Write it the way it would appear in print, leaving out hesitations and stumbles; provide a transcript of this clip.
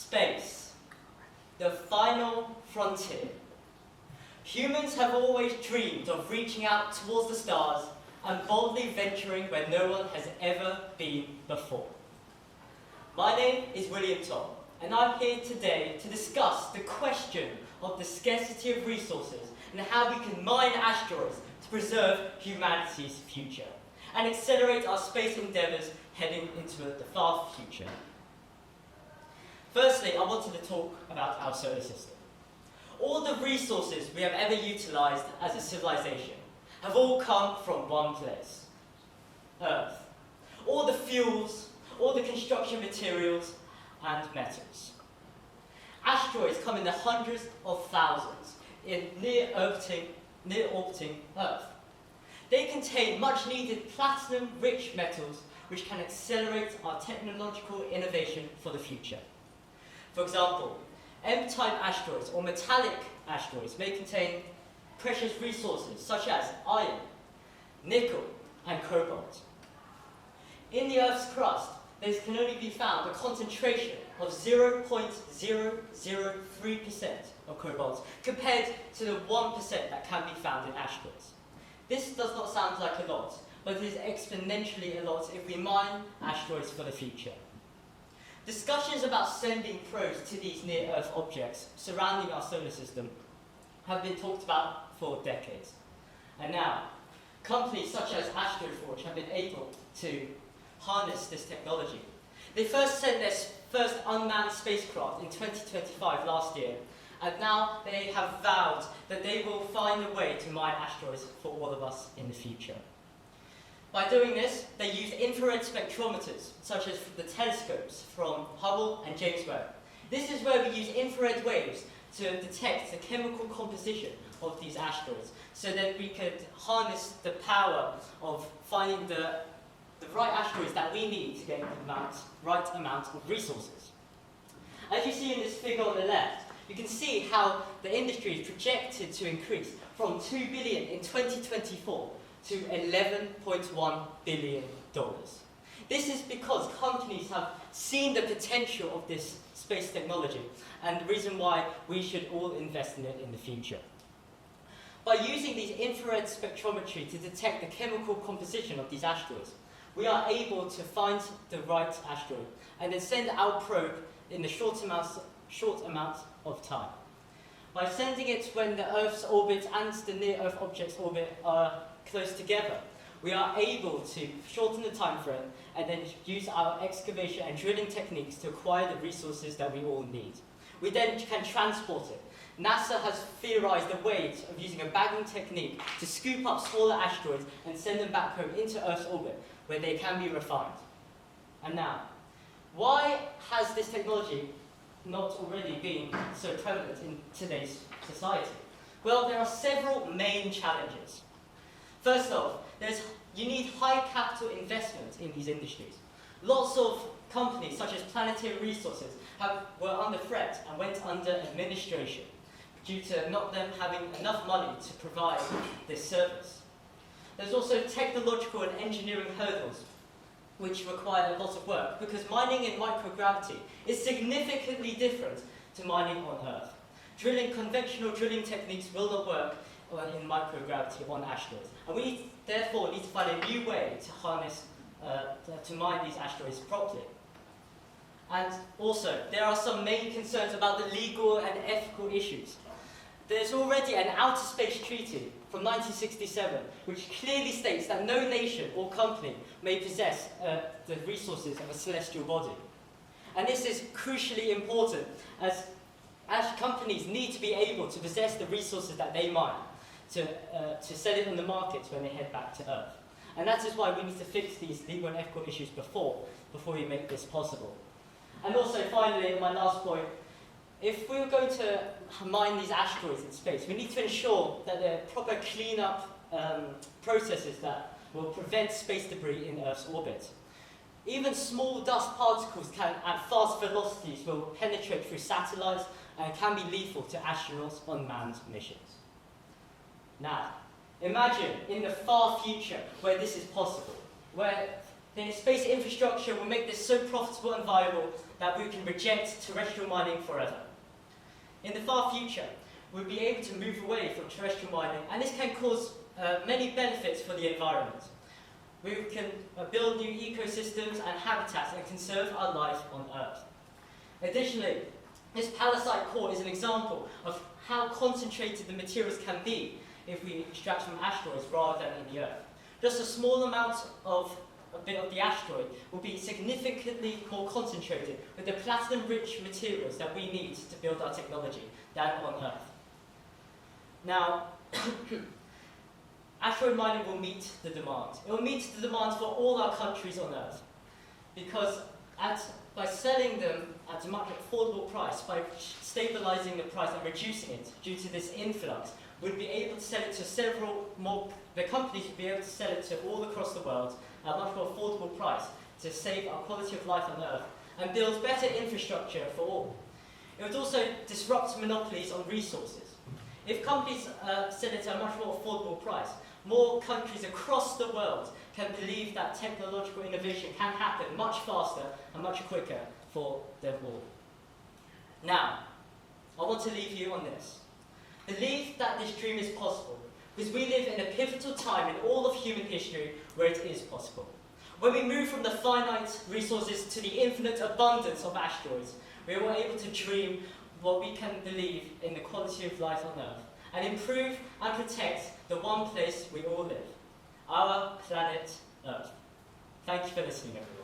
Space, the final frontier. Humans have always dreamed of reaching out towards the stars and boldly venturing where no one has ever been before. My name is William Tom, and I'm here today to discuss the question of the scarcity of resources and how we can mine asteroids to preserve humanity's future and accelerate our space endeavours heading into the far future. Firstly, I wanted to talk about our solar system. All the resources we have ever utilised as a civilization have all come from one place, Earth. All the fuels, all the construction materials and metals. Asteroids come in the hundreds of thousands in near-orbiting Earth. They contain much-needed platinum-rich metals which can accelerate our technological innovation for the future. For example, M-type asteroids or metallic asteroids may contain precious resources such as iron, nickel, and cobalt. In the Earth's crust, there can only be found a concentration of 0.003% of cobalt compared to the 1% that can be found in asteroids. This does not sound like a lot, but it is exponentially a lot if we mine asteroids for the future. Discussions about sending probes to these near-Earth objects surrounding our solar system have been talked about for decades. And now, companies such as Astroforge have been able to harness this technology. They first sent their first unmanned spacecraft in 2025 last year, and now they have vowed that they will find a way to mine asteroids for all of us in the future. By doing this, they use infrared spectrometers, such as the telescopes from Hubble and James Webb. This is where we use infrared waves to detect the chemical composition of these asteroids, so that we could harness the power of finding the right asteroids that we need to get the right amount of resources. As you see in this figure on the left, you can see how the industry is projected to increase from $2 billion in 2024 to $11.1 billion. This is because companies have seen the potential of this space technology and the reason why we should all invest in it in the future. By using these infrared spectrometry to detect the chemical composition of these asteroids, we are able to find the right asteroid and then send our probe in the short amount of time. By sending it when the Earth's orbit and the near-Earth object's orbit are close together, we are able to shorten the time frame and then use our excavation and drilling techniques to acquire the resources that we all need. We then can transport it. NASA has theorized a way of using a bagging technique to scoop up smaller asteroids and send them back home into Earth's orbit, where they can be refined. And now, why has this technology not already been so prevalent in today's society? Well, there are several main challenges. First off, you need high capital investment in these industries. Lots of companies, such as Planetary Resources, were under threat and went under administration due to not them having enough money to provide this service. There's also technological and engineering hurdles which require a lot of work, because mining in microgravity is significantly different to mining on Earth. Conventional drilling techniques will not work in microgravity on asteroids, and we therefore need to find a new way to harness, to mine these asteroids properly. And also, there are some main concerns about the legal and ethical issues. There's already an Outer Space Treaty from 1967, which clearly states that no nation or company may possess the resources of a celestial body. And this is crucially important, as companies need to be able to possess the resources that they mine to sell it on the market when they head back to Earth. And that is why we need to fix these legal and ethical issues before we make this possible. And also, finally, my last point, if we're going to mine these asteroids in space, we need to ensure that there are proper clean-up processes that will prevent space debris in Earth's orbit. Even small dust particles at fast velocities will penetrate through satellites and can be lethal to astronauts on manned missions. Now, imagine in the far future where this is possible, where the space infrastructure will make this so profitable and viable that we can reject terrestrial mining forever. In the far future, we'll be able to move away from terrestrial mining, and this can cause many benefits for the environment. We can build new ecosystems and habitats and conserve our life on Earth. Additionally, this palisade core is an example of how concentrated the materials can be if we extract from asteroids rather than in the Earth. Just a small amount of a bit of the asteroid will be significantly more concentrated with the platinum-rich materials that we need to build our technology than on Earth. Now, asteroid mining will meet the demand. It will meet the demand for all our countries on Earth, because by selling them at a much affordable price, by stabilizing the price and reducing it due to this influx, we'll be able to sell it to several more, the companies will be able to sell it to all across the world at a much more affordable price to save our quality of life on Earth and build better infrastructure for all. It would also disrupt monopolies on resources. If companies sell it at a much more affordable price, more countries across the world can believe that technological innovation can happen much faster and much quicker for them all. Now, I want to leave you on this. Believe that this dream is possible, because we live in a pivotal time in all of human history where it is possible. When we move from the finite resources to the infinite abundance of asteroids, we were able to dream what we can believe in the quality of life on Earth, and improve and protect the one place we all live, our planet Earth. Thank you for listening, everyone.